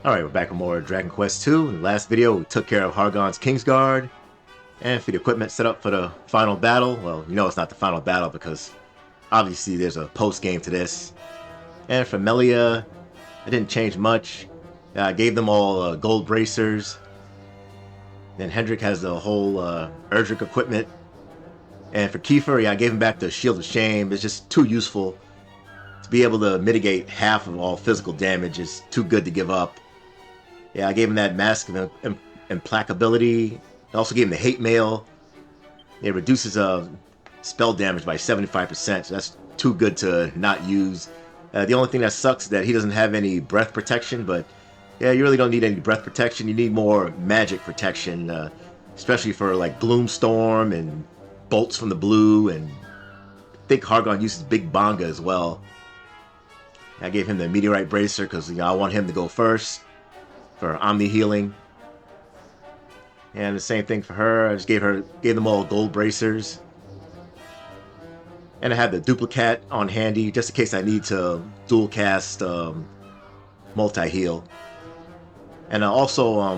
Alright, we're back with more Dragon Quest II. In the last video, we took care of Hargon's Kingsguard. And for the equipment set up for the final battle, well, you know it's not the final battle because obviously there's a post-game to this. And for Melia, I didn't change much. I gave them all gold bracers. Then Hendrik has the whole Erdrick equipment. And for Kiefer, yeah, I gave him back the Shield of Shame. It's just too useful to be able to mitigate half of all physical damage. Is too good to give up. Yeah, I gave him that Mask of Implacability. I also gave him the Hate Mail. It reduces spell damage by 75%, so that's too good to not use. The only thing that sucks is that he doesn't have any breath protection, but yeah, you really don't need any breath protection. You need more magic protection, especially for like Gloomstorm and bolts from the blue, and I think Hargon uses Big Bonga as well. I gave him the Meteorite Bracer because I want him to go first for Omni Healing. And the same thing for her. I just gave them all gold bracers. And I had the duplicate on handy just in case I need to dual cast multi-heal. And also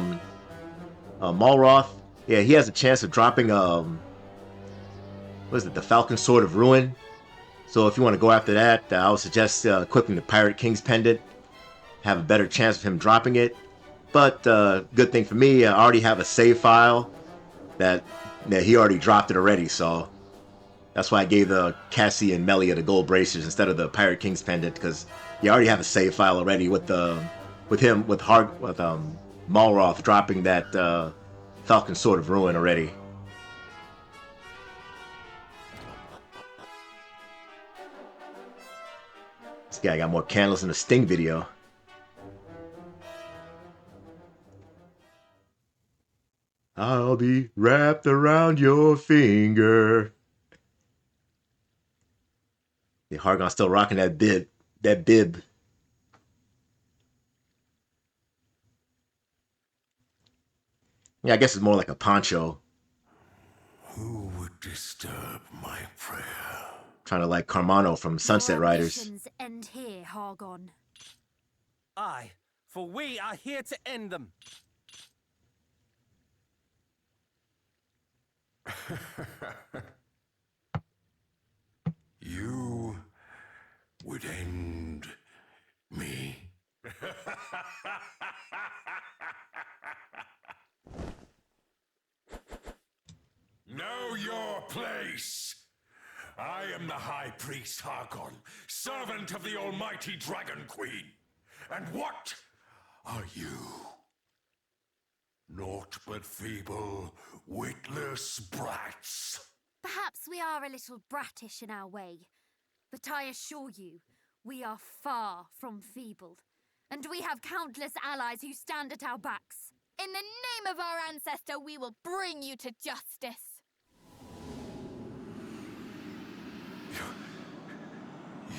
Malroth, yeah, he has a chance of dropping what is it, the Falcon Sword of Ruin. So if you want to go after that, I would suggest equipping the Pirate King's Pendant. Have a better chance of him dropping it. But good thing for me, I already have a save file that he already dropped it already, so that's why I gave the Cassie and Melia the gold bracers instead of the Pirate King's Pendant, because you already have a save file already with Malroth dropping that Falcon Sword of Ruin already. This guy got more candles in the Sting video. I'll be wrapped around your finger. The Hargon's still rocking that bib. Yeah, I guess it's more like a poncho. Who would disturb my prayer? Trying to like Carmano from Sunset Riders. Ambitions end here, Hargon. Aye, for we are here to end them. You would end me? Know your place! I am the High Priest Hargon, servant of the Almighty Dragon Queen. And what are you? Naught but feeble, witless brats. Perhaps we are a little bratish in our way, but I assure you, we are far from feeble, and we have countless allies who stand at our backs. In the name of our ancestor, we will bring you to justice.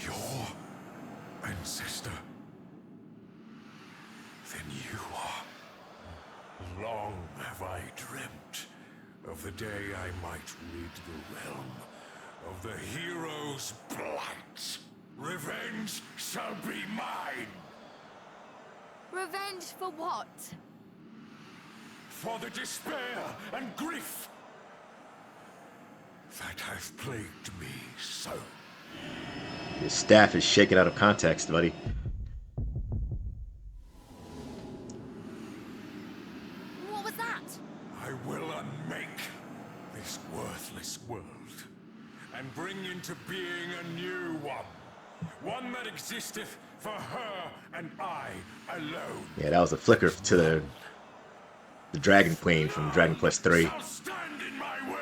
Your ancestor? Then you are. Long have I dreamt of the day I might rid the realm of the hero's blight. Revenge shall be mine. Revenge for what? For the despair and grief that have plagued me so. His staff is shaken out of context, buddy. What was that? I will unmake this worthless world and bring into being a new one. One that existeth for her and I alone. Yeah, that was a flicker to the Dragon Queen from Dragon Quest III. Shall stand in my way.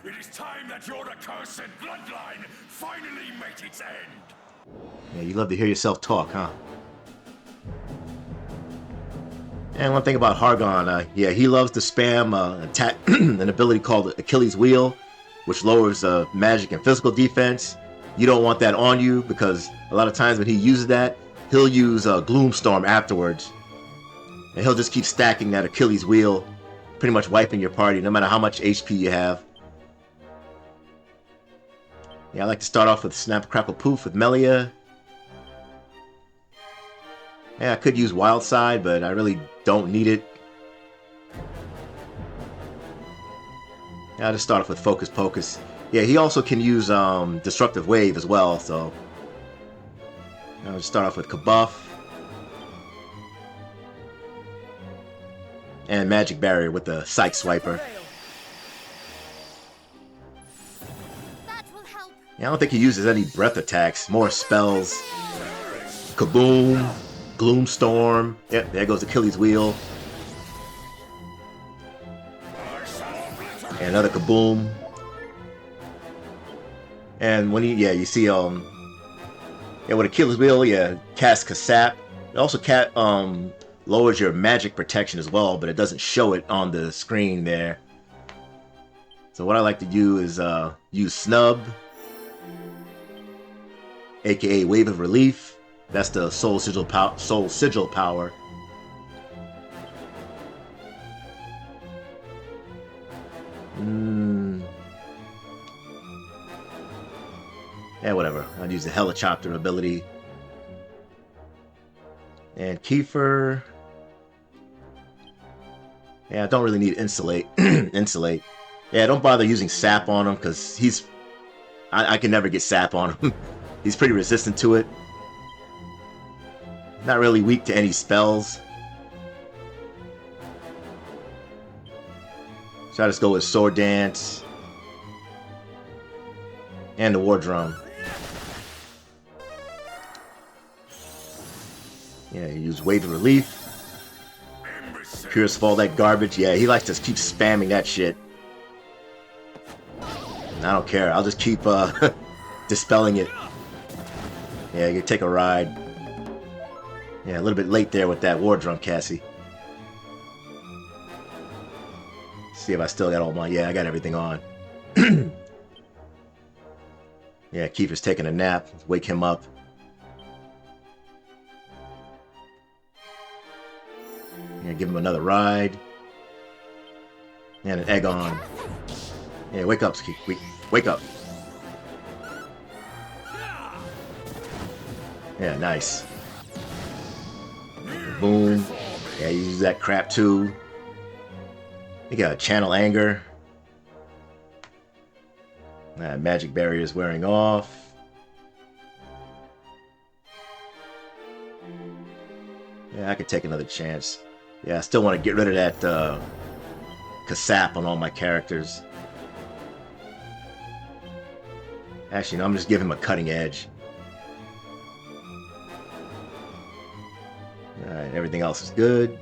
It is time that your accursed bloodline finally met its end. Yeah, you love to hear yourself talk, huh? And one thing about Hargon, yeah, he loves to spam an ability called Achilles Wheel, which lowers magic and physical defense. You don't want that on you because a lot of times when he uses that, he'll use Gloomstorm afterwards. And he'll just keep stacking that Achilles Wheel, pretty much wiping your party no matter how much HP you have. Yeah, I like to start off with Snap, Crackle, Poof with Melia. Yeah, I could use Wild Side, but I really don't need it. Yeah, I'll just start off with Focus Pocus. Yeah, he also can use Destructive Wave as well, so I'll just start off with Kabuff. And Magic Barrier with the Psych Swiper. That will help. Yeah, I don't think he uses any breath attacks, more spells. Kaboom, Gloomstorm. Yep, there goes Achilles Wheel. And another Kaboom. And when you see with Achilles Wheel, cast Kasap. It also lowers your magic protection as well, but it doesn't show it on the screen there. So what I like to do is use Snub, aka Wave of Relief. That's the Soul Sigil power. Yeah, whatever. I'll use the Helicopter ability. And Kiefer. Yeah, I don't really need Insulate. Insulate. Yeah, don't bother using Sap on him because I can never get Sap on him. He's pretty resistant to it. Not really weak to any spells. So I just go with Sword Dance. And the War Drum. Yeah, you use Wave of Relief. Purify all that garbage. Yeah, he likes to keep spamming that shit. And I don't care. I'll just keep dispelling it. Yeah, you take a ride. Yeah, a little bit late there with that War Drum, Cassie. See if I still got all my... Yeah, I got everything on. Yeah, Kiefer's taking a nap. Let's wake him up. Yeah, give him another ride. And an egg on. Yeah, wake up, wake up. Yeah, nice. Boom. Yeah, you use that crap too. You got Channel Anger. Magic Barrier is wearing off. Yeah, I could take another chance. Yeah, I still want to get rid of that Kasap on all my characters. Actually, no, I'm just giving him a Cutting Edge. Alright, everything else is good.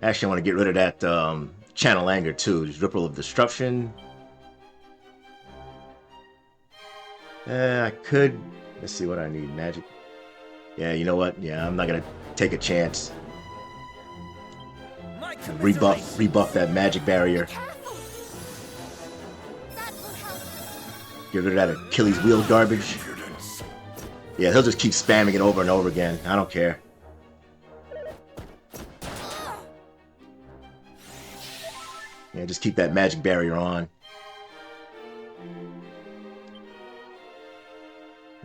Actually, I want to get rid of that Channel Anger too. Just Ripple of Disruption. I could... Let's see what I need. Magic. Yeah, you know what? Yeah, I'm not going to take a chance. Rebuff that Magic Barrier. Get rid of that Achilles Wheel garbage. Yeah, he'll just keep spamming it over and over again. I don't care. Yeah, just keep that Magic Barrier on.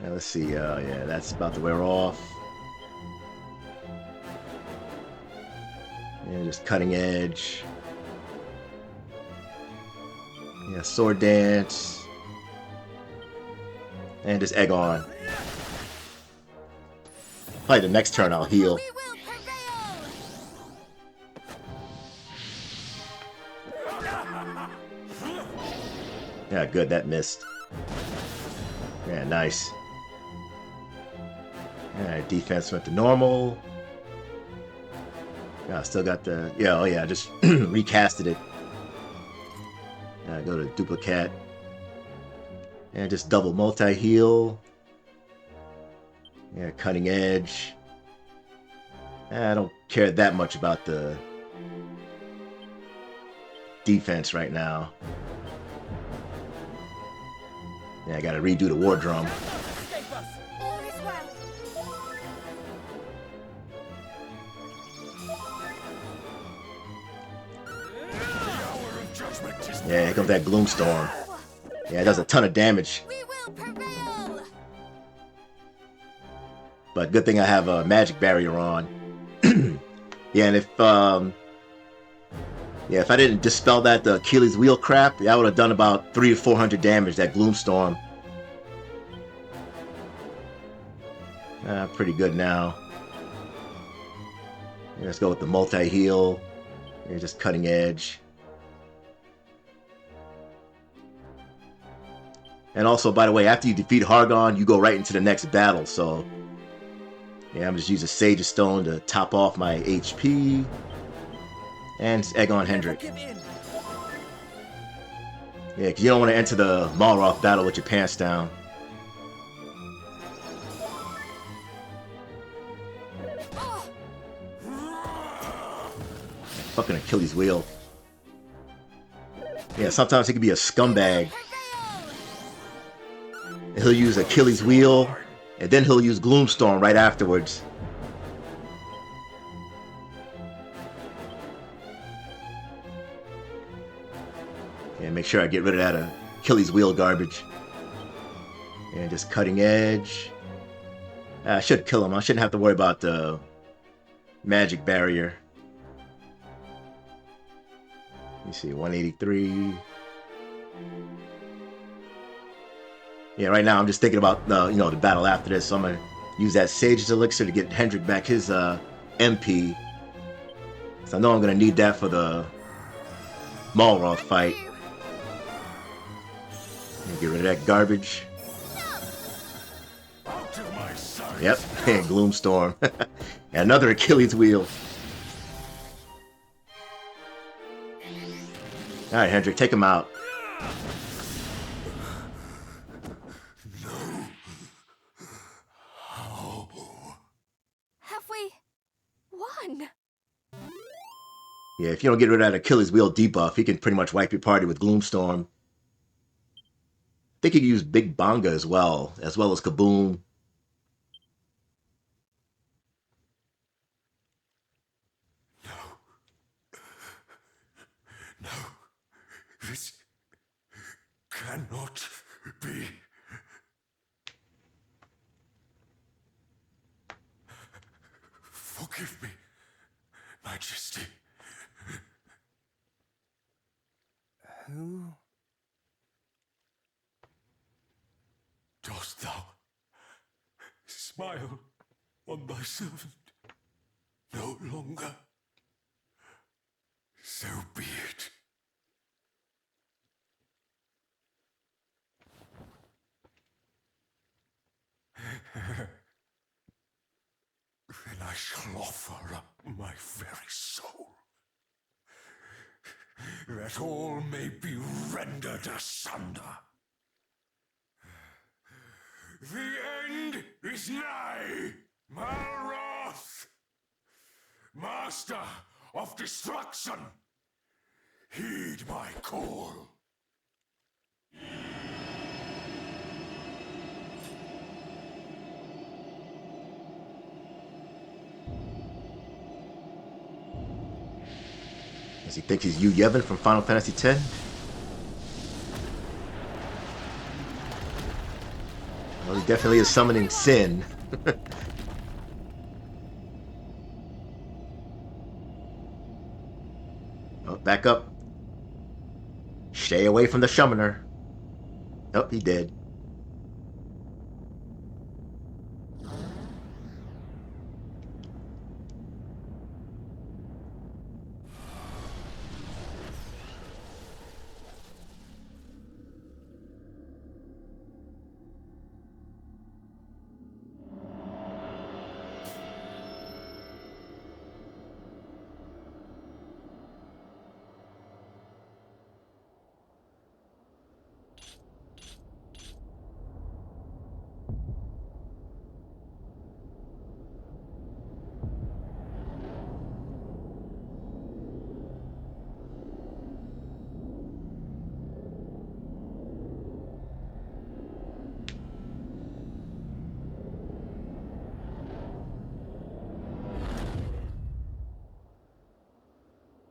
Yeah, let's see. Yeah, that's about to wear off. Yeah, just Cutting Edge. Yeah, Sword Dance. And just Egg on. Probably the next turn I'll heal. Yeah, good, that missed. Yeah, nice. Alright, defense went to normal. Yeah, I still got the... Yeah, oh yeah, I just recasted it. Go to Duplicate. And just double multi-heal. Yeah, Cutting Edge. I don't care that much about the defense right now. Yeah, I gotta redo the War Drum. Yeah, here comes that Gloomstorm. Yeah, it does a ton of damage. But good thing I have a magic barrier on. Yeah, and if I didn't dispel that the Achilles Wheel crap, I would have done about 300 to 400 damage, that Gloomstorm. Pretty good now. Let's go with the multi-heal. You're just cutting edge. And also, by the way, after you defeat Hargon, you go right into the next battle. So, yeah, I'm just using Sage's Stone to top off my HP. And egg on Hendrik. Yeah, because you don't want to enter the Malroth battle with your pants down. Fucking Achilles Wheel. Yeah, sometimes he can be a scumbag. And he'll use Achilles Wheel, and then he'll use Gloomstorm right afterwards. Yeah, make sure I get rid of that Achilles Wheel garbage. And just cutting edge. I should kill him. I shouldn't have to worry about the magic barrier. Let me see, 183. Yeah, right now I'm just thinking about the the battle after this. So I'm gonna use that Sage's Elixir to get Hendrik back his MP. So I know I'm gonna need that for the Malroth fight. Get rid of that garbage. Yep, and Gloomstorm. And another Achilles Wheel. Alright, Hendrik, take him out. Have we won? Yeah, if you don't get rid of that Achilles Wheel debuff, he can pretty much wipe your party with Gloomstorm. I think you can use Big Bonga as well as Kaboom. No, this cannot be. Forgive me, Majesty. Who? Dost thou smile on thy servant no longer? So be it. Then I shall offer up my very soul, that all may be rendered asunder. The end is nigh, Malroth! Master of destruction, heed my call. Does he think he's Yu Yevon from Final Fantasy X? Well, he definitely is summoning Sin. Oh, back up. Stay away from the summoner. Oh, he did.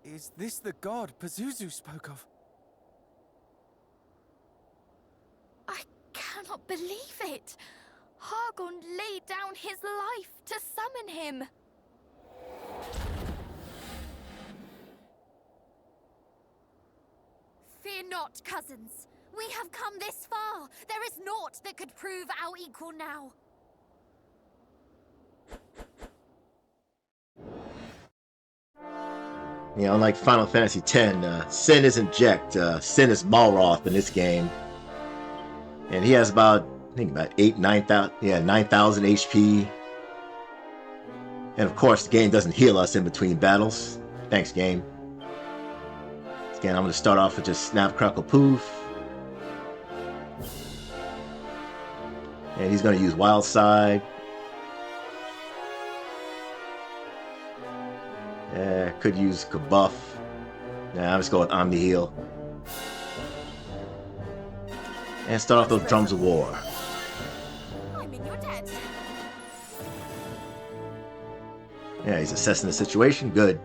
Is this the god Pazuzu spoke of? I cannot believe it. Hargon Hargon laid down his life to summon him. Fear not, cousins. We have come this far. There is naught that could prove our equal now. Yeah, unlike Final Fantasy X, Sin isn't Jekt. Sin is Malroth in this game. And he has about, I think about 9,000 HP. And of course, the game doesn't heal us in between battles. Thanks, game. Again, I'm going to start off with just Snap, Crackle, Poof. And he's going to use Wild Side. Yeah, could use Kabuff. Nah, I'm just going with Omni Heal. And start off those Drums of War. I'm in your debt. Yeah, he's assessing the situation. Good.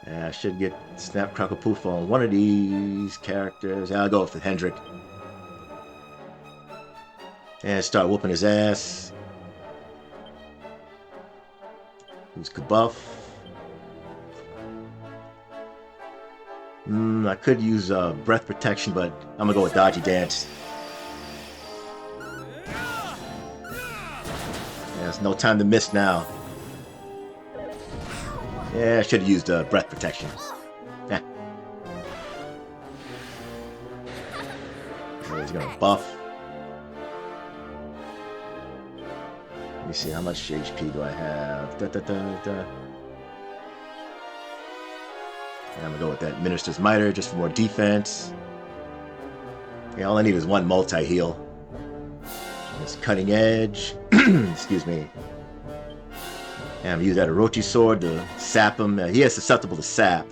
Yeah, I should get Snap, Crackle, Poof on one of these characters. Yeah, I'll go with Hendrik. And start whooping his ass. Use Kabuff. I could use Breath Protection, but I'm gonna go with Dodgy Dance. Yeah, there's no time to miss now. Yeah, I should have used Breath Protection. Yeah. So he's gonna buff. Let me see, how much HP do I have? Yeah, I'm gonna go with that Minister's Miter just for more defense. Yeah, all I need is one multi-heal. This Cutting Edge. Excuse me. And I'm gonna use that Orochi Sword to sap him. He is susceptible to sap.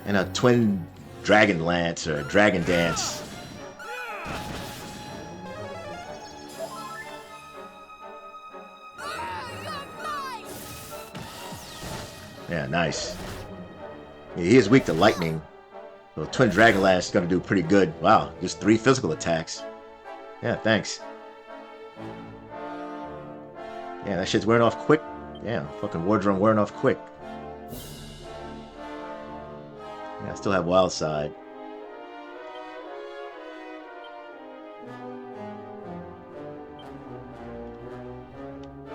And a Twin Dragon Lance or Dragon Dance. Yeah, nice. Yeah, he is weak to lightning. So Twin Dragon Lance is going to do pretty good. Wow, just 3 physical attacks. Yeah, thanks. Yeah, that shit's wearing off quick. Yeah, fucking War Drum wearing off quick. Yeah, I still have Wild Side.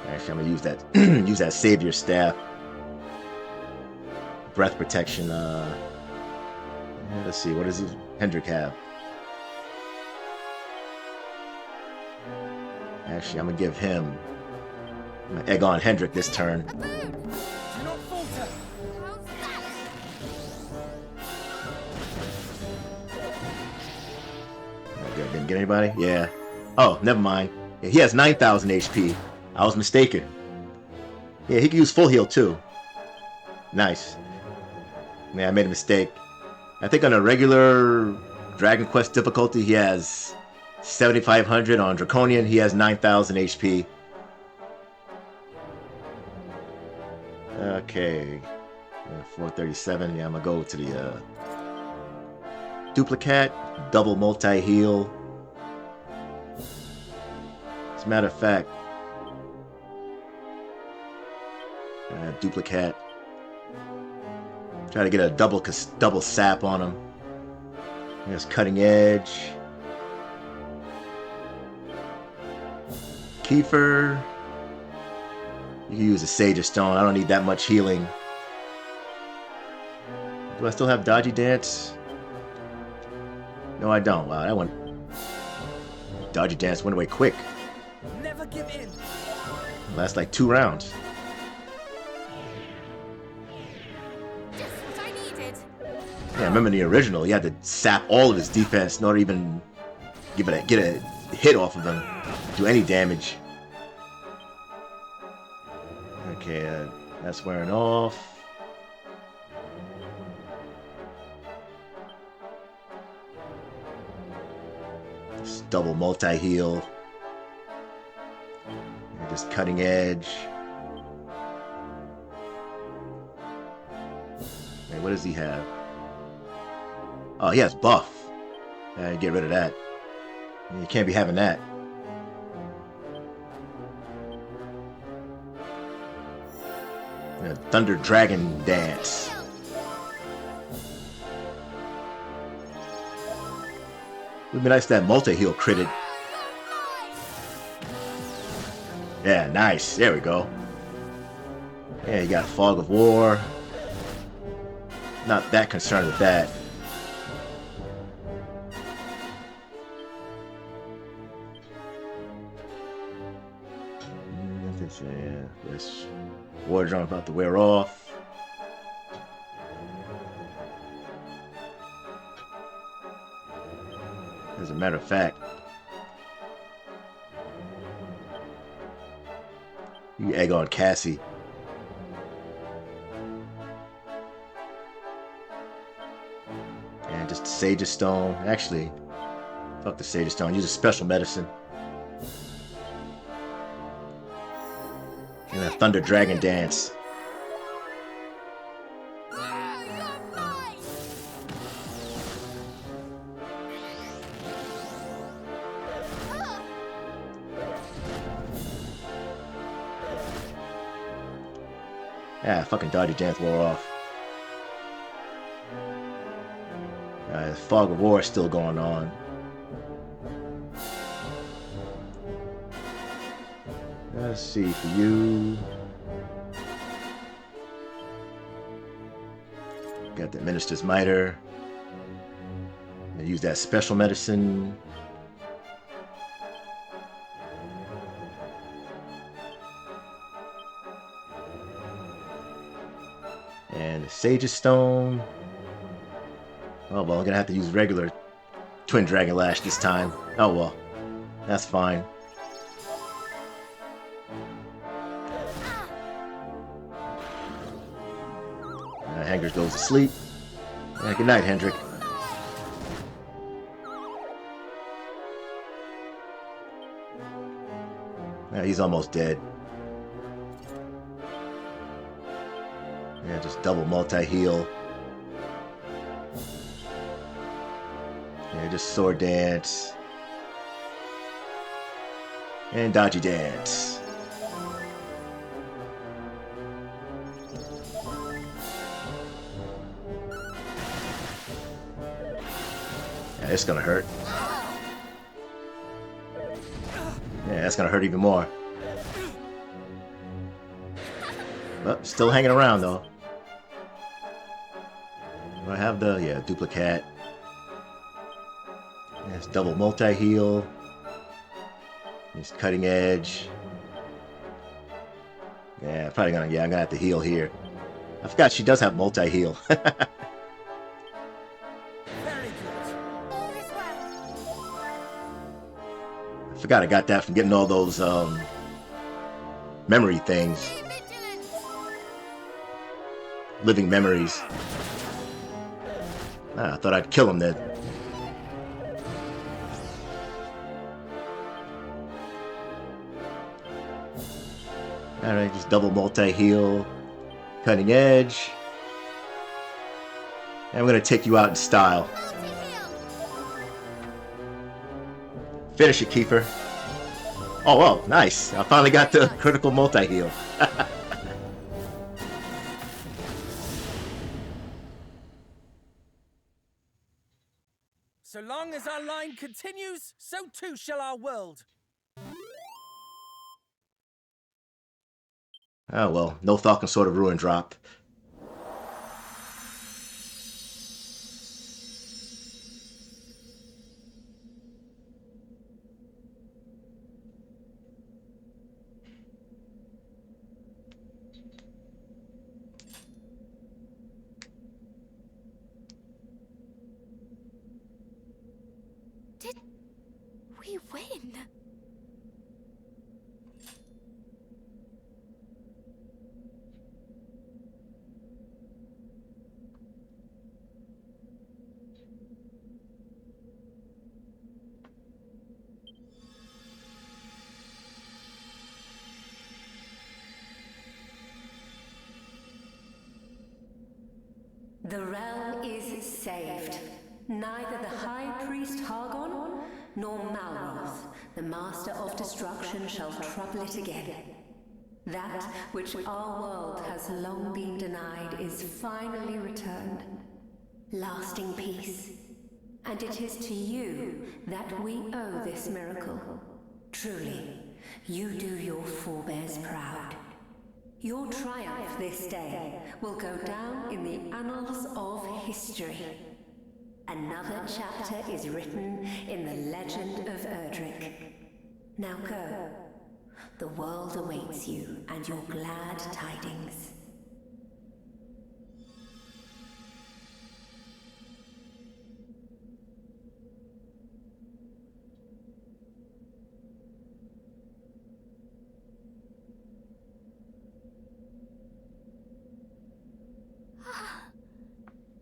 Actually, I'm gonna use that use that Savior Staff. Breath Protection. Let's see, what does Hendrik have? Actually, I'm gonna give him. I'm gonna egg on Hendrik this turn. Do not falter. Okay, didn't get anybody? Yeah. Oh, never mind. Yeah, he has 9,000 HP. I was mistaken. Yeah, he can use Full Heal too. Nice. Yeah, I made a mistake. I think on a regular Dragon Quest difficulty, he has 7,500. On Draconian, he has 9,000 HP. Okay. Yeah, 437. Yeah, I'm gonna go to the Duplicate. Double multi-heal. As a matter of fact, Duplicate. Try to get a double sap on him. There's Cutting Edge. Kiefer. You can use a Sage of Stone. I don't need that much healing. Do I still have Dodgy Dance? No, I don't. Wow, that went... Dodgy Dance went away quick. Never give in. Lasts like 2 rounds. Just what I needed. Yeah, remember in the original, he had to sap all of his defense in order to even get a hit off of him, do any damage. Okay, that's wearing off. Just double multi-heal. Just Cutting Edge. Hey, what does he have? Oh, he has buff. Get rid of that. You can't be having that. Thunder Dragon Dance. It would be nice if that multi-heal critted. Yeah, nice. There we go. Yeah, you got Fog of War. Not that concerned with that. Yeah, this war drum about to wear off. As a matter of fact, you egg on Cassie. And just Sage's Stone. Actually, fuck the Sage's Stone. Use a special medicine. And a Thunder Dragon Dance. Yeah, fucking Dodgy Dance wore off. Fog of War is still going on. Let's see, for you... Got the Minister's Mitre. Use that special medicine. And the Sage's Stone. Oh well, I'm gonna have to use regular Twin Dragon Lash this time. Oh well, that's fine. Hanger goes to sleep. Yeah, good night, Hendrik. Yeah, he's almost dead. Yeah, just double multi-heal. Yeah, just Sword Dance. And Dodgy Dance. Yeah, it's gonna hurt. Yeah, that's gonna hurt even more. But still hanging around though. Do I have the duplicate? Yeah, it's double multi-heal. It's Cutting Edge. Yeah, I'm gonna have to heal here. I forgot she does have multi-heal. I forgot I got that from getting all those memory things. Living memories. I thought I'd kill him then. Alright, just double multi-heal. Cutting Edge. And I'm gonna take you out in style. Finish it, Kiefer. Oh, well, nice. I finally got the critical multi-heal. So long as our line continues, so too shall our world. Oh, well, no Falcon Sword of Ruin drop. Did we win? The realm is saved. neither the High Priest Hargon nor Malroth, the Master of Destruction, shall trouble it again. That which our world has long been denied is finally returned. Lasting peace. And it is to you that we owe this miracle. Truly, you do your forebears proud. Your triumph this day will go down in the annals of history. Another chapter is written in the legend of Erdrick. Now go. The world awaits you and your glad tidings.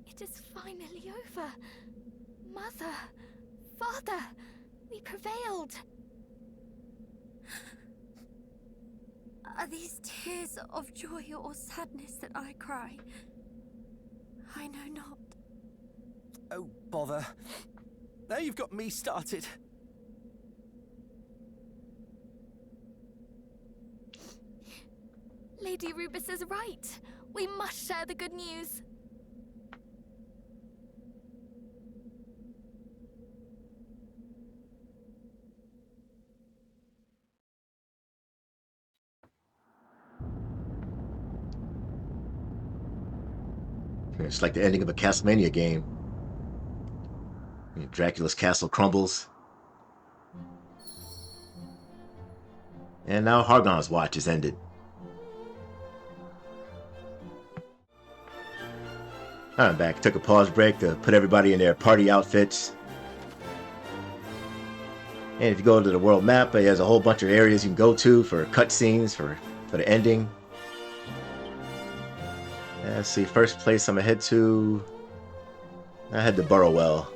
It is finally over. Mother, Father, we prevailed. Are these tears of joy or sadness that I cry? I know not. Oh, bother. Now you've got me started. Lady Rubus is right. We must share the good news. It's like the ending of a Castlevania game. Dracula's castle crumbles. And now Hargon's watch is ended. I'm back. Took a pause break to put everybody in their party outfits. And if you go to the world map, it has a whole bunch of areas you can go to for cutscenes for the ending. Let's see, first place I'm gonna head to. I head to Burrowell.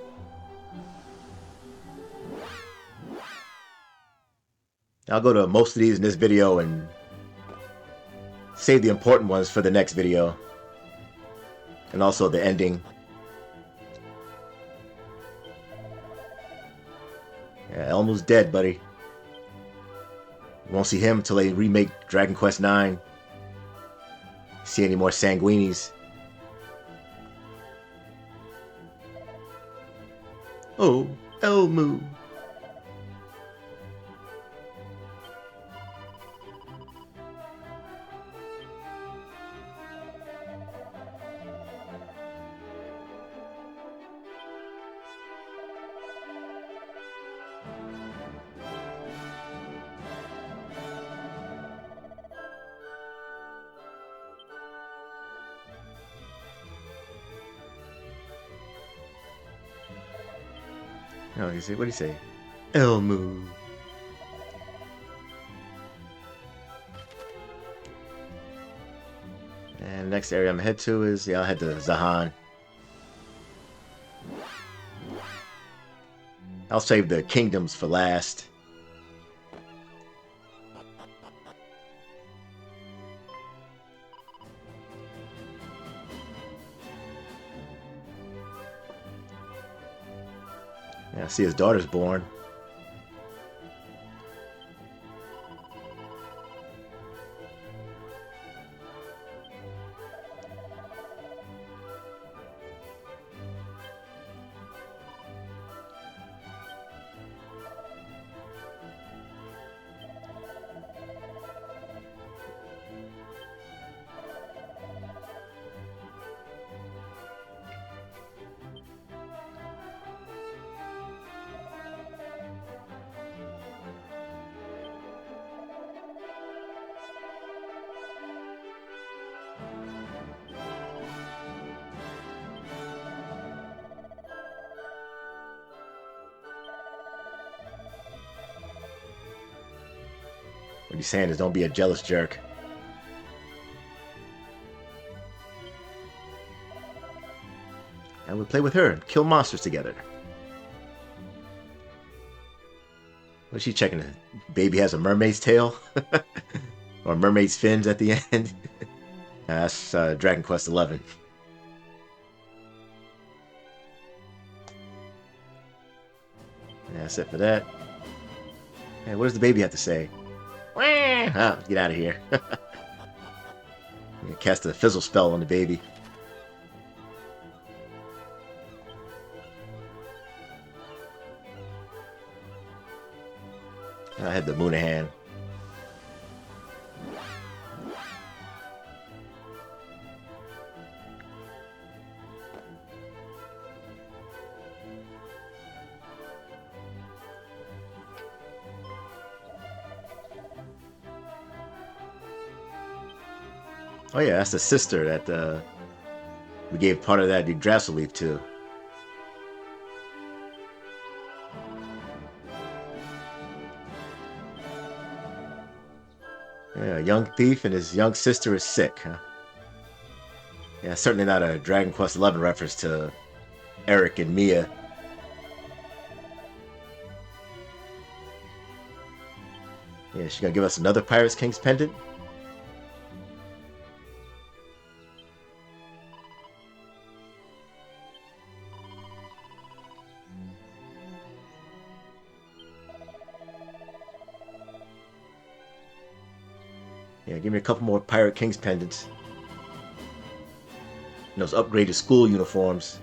I'll go to most of these in this video and save the important ones for the next video. And also the ending. Yeah, Elmo's dead, buddy. You won't see him until they remake Dragon Quest IX. See any more Sanguinis. Oh, Elmo. Oh, you say, what do you say? Elmo. And next area I'm gonna head to is, yeah, I'll head to Zahan. I'll save the kingdoms for last. Yeah, I see his daughter's born. What he's saying is don't be a jealous jerk. And we play with her and kill monsters together. What's she checking? Baby has a mermaid's tail? Or mermaid's fins at the end? That's Dragon Quest XI. Yeah, that's it for that. Hey, what does the baby have to say? Ah, get out of here. Cast a fizzle spell on the baby. I had the Moonahan. Oh yeah, that's the sister that we gave part of that Yggdrasil leaf to. Yeah, a young thief and his young sister is sick, huh? Yeah, certainly not a Dragon Quest XI reference to Eric and Mia. Yeah, she gonna give us another Pirates King's pendant? Yeah, give me a couple more Pirate King's pendants. And those upgraded school uniforms.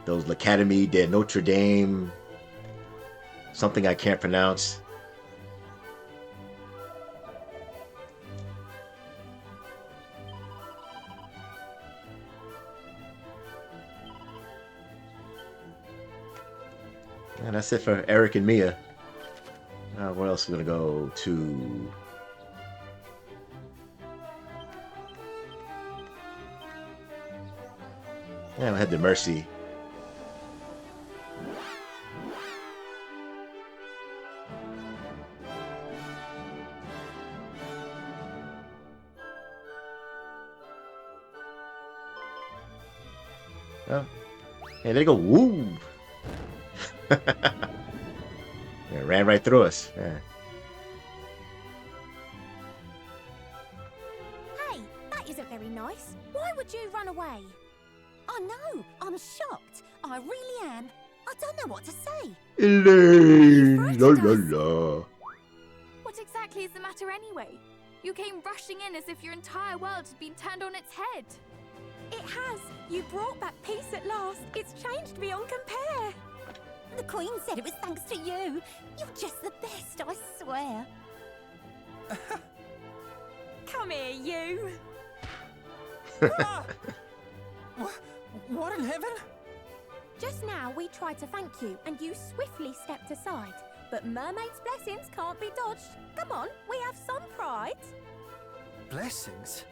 Those L'Académie de Notre Dame. Something I can't pronounce. And that's it for Eric and Mia. Where else are we gonna go to? Yeah, we had the Mercy. Oh. Hey, they go woo! Yeah, ran right through us. Yeah. Hey, that isn't very nice. Why would you run away? I know, I'm shocked. I really am. I don't know what to say. Elaine! La la la. What exactly is the matter anyway? You came rushing in as if your entire world had been turned on its head. It has. You brought back peace at last. It's changed beyond compare. The Queen said it was thanks to you. You're just the best, I swear. Come here, you. Ah! What in heaven? Just now we tried to thank you, and you swiftly stepped aside. But mermaids' blessings can't be dodged. Come on, we have some pride. Blessings?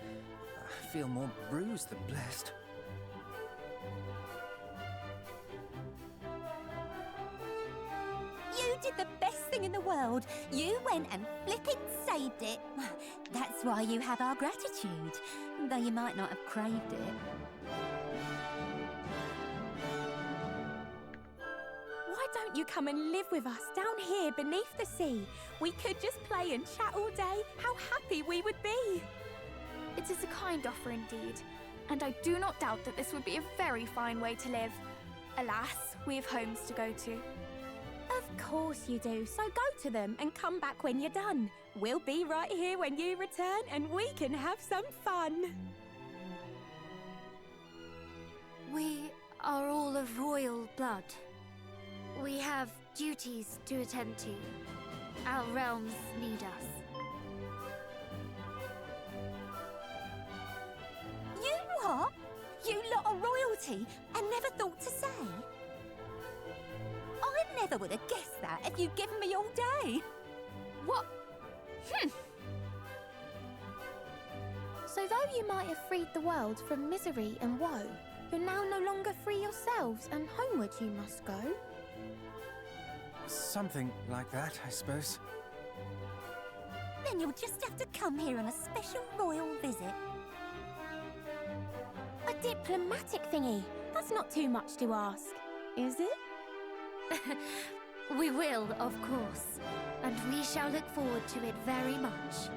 I feel more bruised than blessed. You did the best thing in the world. You went and flipping saved it. That's why you have our gratitude, though you might not have craved it. Why don't you come and live with us down here beneath the sea? We could just play and chat all day. How happy we would be. It is a kind offer indeed, and I do not doubt that this would be a very fine way to live. Alas, we have homes to go to. Of course you do, so go to them and come back when you're done. We'll be right here when you return and we can have some fun. We are all of royal blood. We have duties to attend to. Our realms need us. You what? You lot are royalty and never thought to say? I never would have guessed that if you'd given me all day. What? So though you might have freed the world from misery and woe, you're now no longer free yourselves and homeward you must go. Something like that, I suppose. Then you'll just have to come here on a special royal visit. A diplomatic thingy. That's not too much to ask, is it? We will, of course, and we shall look forward to it very much.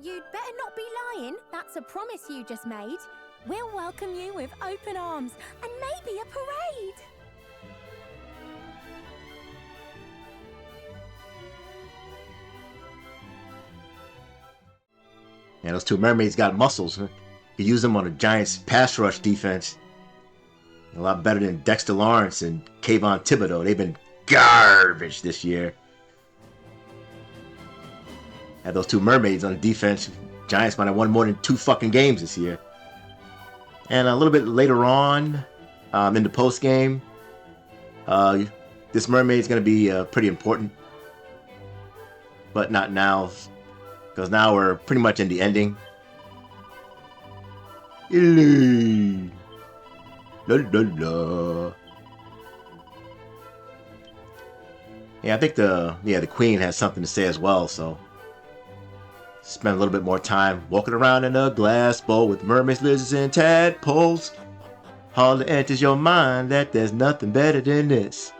You'd better not be lying. That's a promise you just made. We'll welcome you with open arms and maybe a parade. Yeah, those two mermaids got muscles. Huh? You use them on a Giants pass rush defense. A lot better than Dexter Lawrence and Kayvon Thibodeau. They've been garbage this year. Had those two mermaids on defense. Giants might have won more than 2 fucking games this year. And a little bit later on, in the post game, this mermaid's going to be pretty important. But not now, because now we're pretty much in the ending. La, la, la. Yeah, I think the queen has something to say as well, so spend a little bit more time walking around in a glass bowl with mermaids, lizards, and tadpoles. Hardly enters your mind that there's nothing better than this.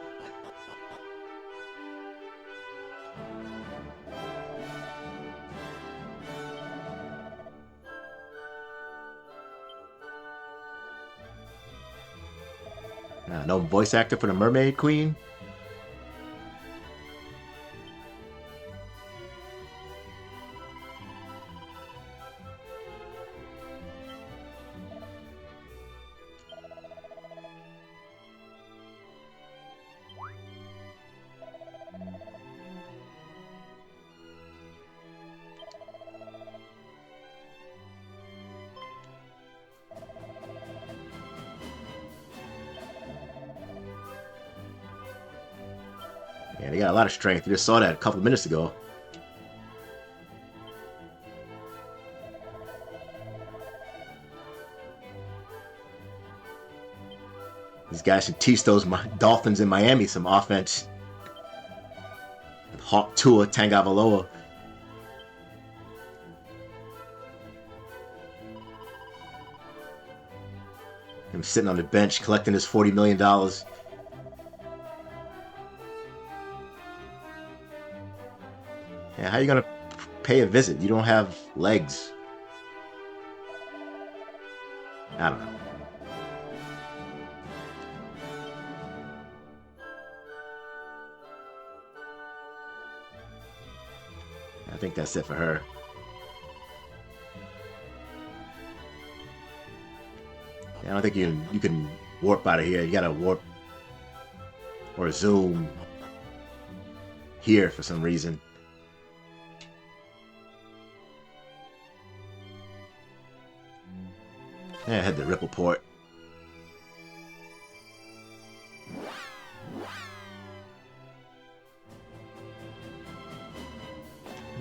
No voice actor for the Mermaid Queen? Yeah, they got a lot of strength. We just saw that a couple of minutes ago. These guys should teach those Dolphins in Miami some offense. Hawk Tua Tagovailoa. Him sitting on the bench collecting his $40 million. Yeah, how are you gonna pay a visit? You don't have legs. I don't know. I think that's it for her. Yeah, I don't think you can warp out of here. You gotta warp or zoom here for some reason. Yeah, I had the ripple port.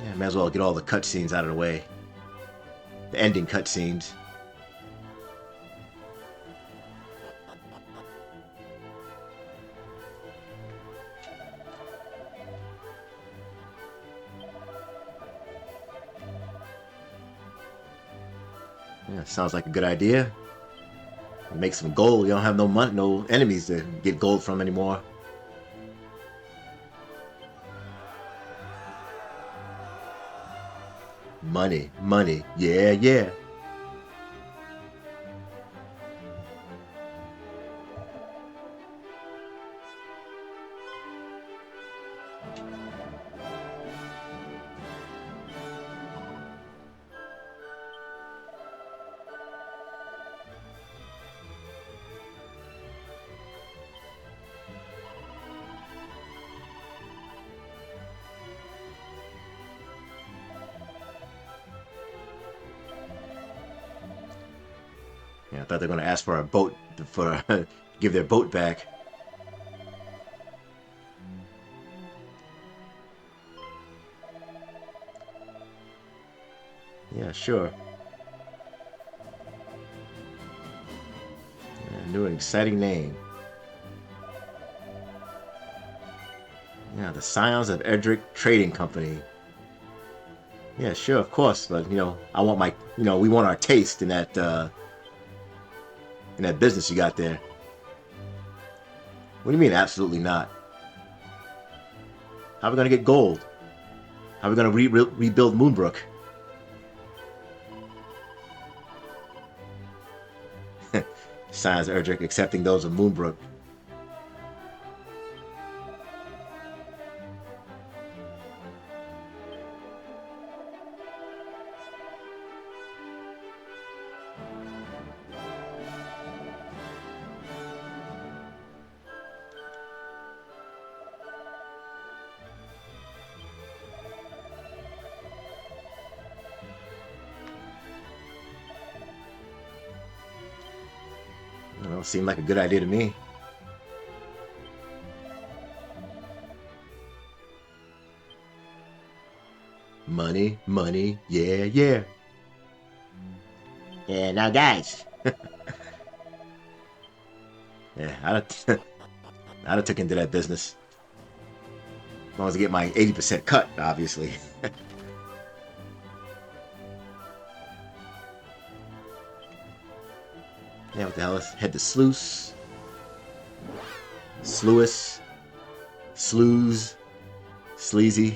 Yeah, might as well get all the cutscenes out of the way. The ending cutscenes. Yeah, sounds like a good idea. Make some gold. You don't have no money, no enemies to get gold from anymore. Money, money, yeah, yeah. Yeah, I thought they were going to ask for a boat, for give their boat back. Yeah, sure. Yeah, new and exciting name. Yeah, the Scions of Edric Trading Company. Yeah, sure, of course, but I want my, we want our taste in that business you got there. What do you mean, absolutely not? How are we gonna get gold? How are we gonna rebuild Moonbrook? Signs of Erdrick accepting those of Moonbrook. I don't know, seemed like a good idea to me. Money, money, yeah, yeah. Yeah, now guys. Yeah, I'd have took into that business. As long as I get my 80% cut, obviously. Yeah, what the hell is? Head to Sluice. Sluice. Sleaze. Sleazy.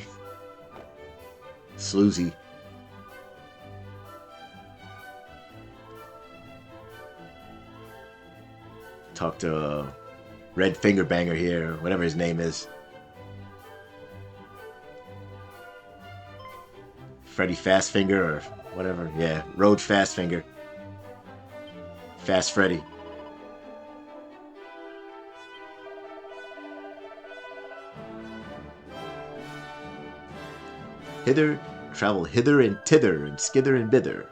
Sloozy. Talk to Red Finger Banger here, whatever his name is. Freddy Fastfinger or whatever. Yeah, Road Fastfinger. Fast Freddy. Hither, travel hither and tither and skither and bither.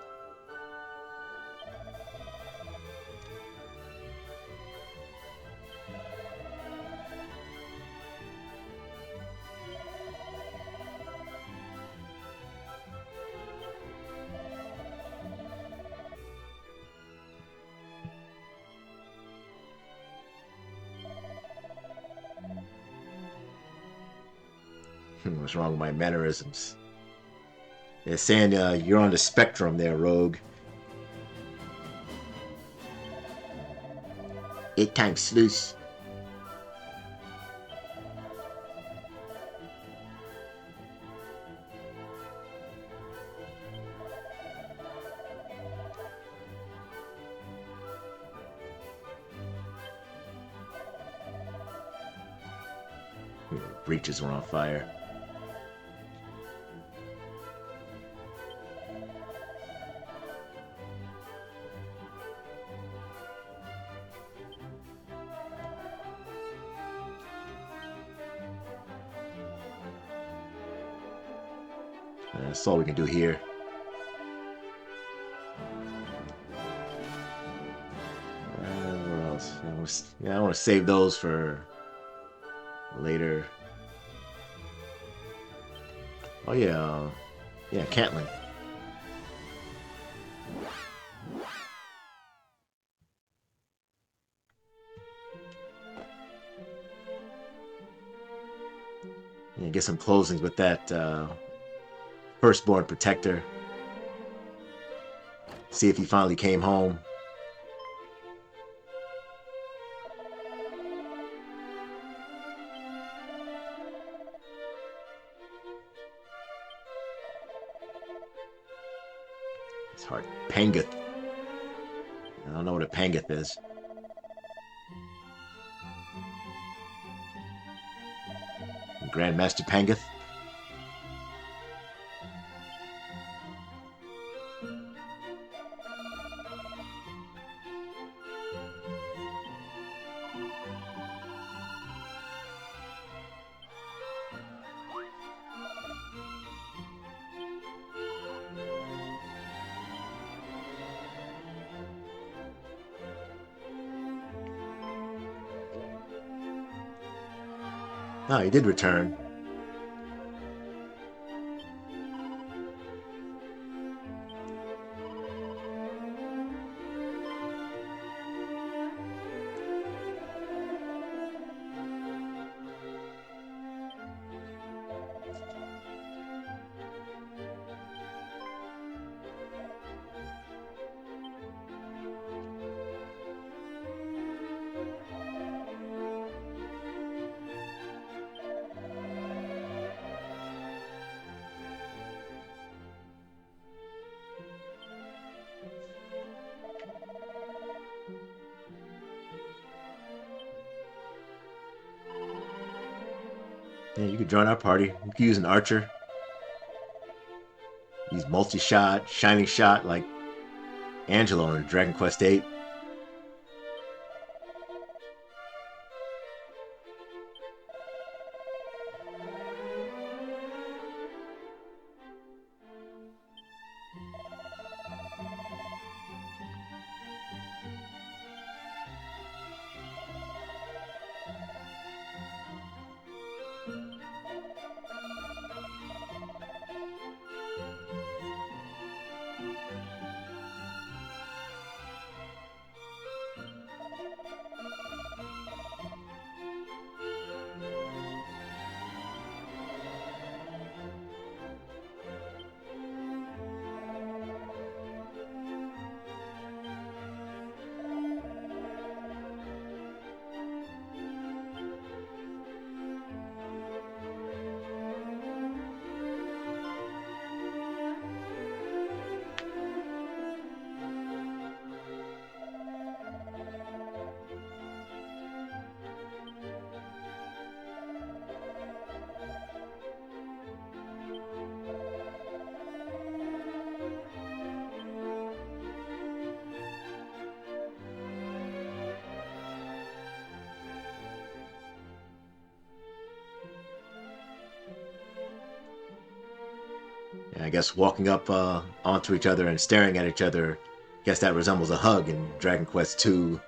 What's wrong with my mannerisms? They're saying you're on the spectrum there, Rogue. 8 times sluice. Breaches were on fire. That's all we can do here. What else? Yeah, I want to save those for later. Oh yeah, yeah, Caitlin. Yeah, get some closings with that firstborn protector. See if he finally came home. It's hard. Pangeth. I don't know what a Pangeth is. Grandmaster Pangeth. Oh, he did return. Yeah, you could join our party. You could use an archer. Use multi-shot, shining shot like Angelo in Dragon Quest VIII. I guess walking up onto each other and staring at each other, I guess that resembles a hug in Dragon Quest II.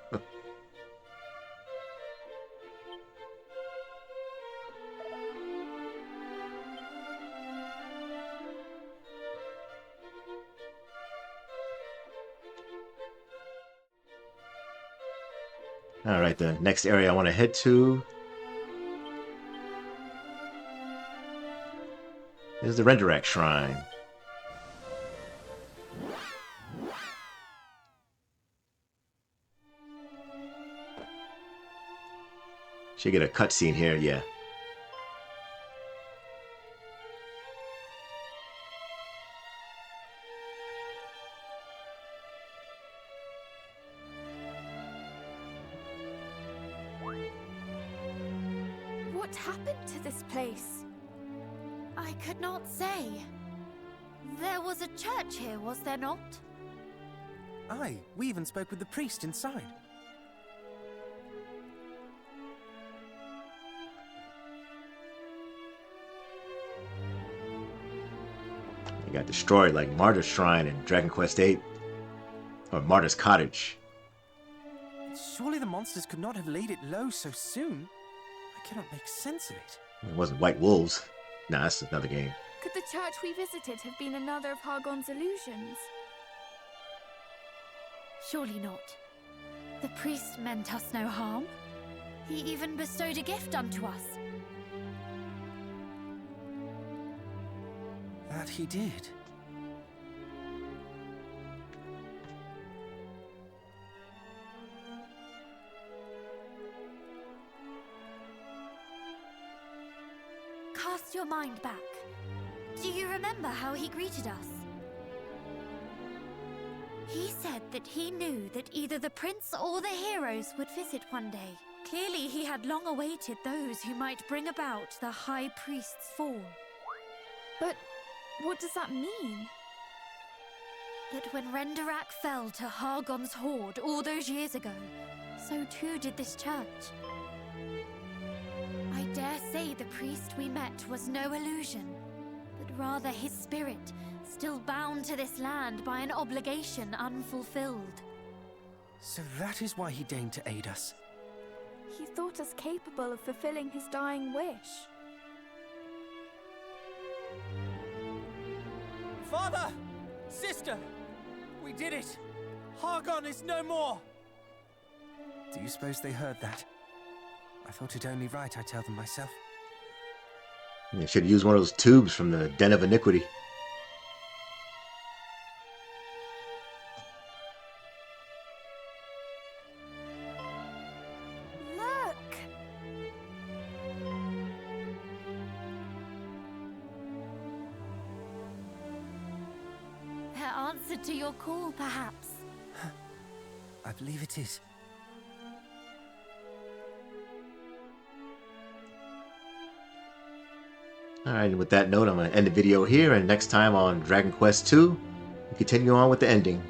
Alright, the next area I want to head to is the Renderak Shrine. Should get a cutscene here, yeah. What happened to this place? I could not say. There was a church here, was there not? Aye, we even spoke with the priest inside. It got destroyed like Martyr's Shrine in Dragon Quest VIII. Or Martyr's Cottage. Surely the monsters could not have laid it low so soon. I cannot make sense of it. It wasn't White Wolves. Nah, that's another game. Could the church we visited have been another of Hargon's illusions? Surely not. The priest meant us no harm. He even bestowed a gift unto us. That he did. Cast your mind back. Do you remember how he greeted us? He said that he knew that either the prince or the heroes would visit one day. Clearly he had long awaited those who might bring about the High Priest's fall. But what does that mean? That when Renderak fell to Hargon's horde all those years ago, so too did this church. I dare say the priest we met was no illusion, but rather his spirit, still bound to this land by an obligation unfulfilled. So that is why he deigned to aid us. He thought us capable of fulfilling his dying wish. Father! Sister! We did it! Hargon is no more! Do you suppose they heard that? I thought it only right I tell them myself. They should have used one of those tubes from the Den of Iniquity. Look! Their answer to your call, perhaps. I believe it is. Alright, and with that note, I'm going to end the video here, and next time on Dragon Quest II, we continue on with the ending.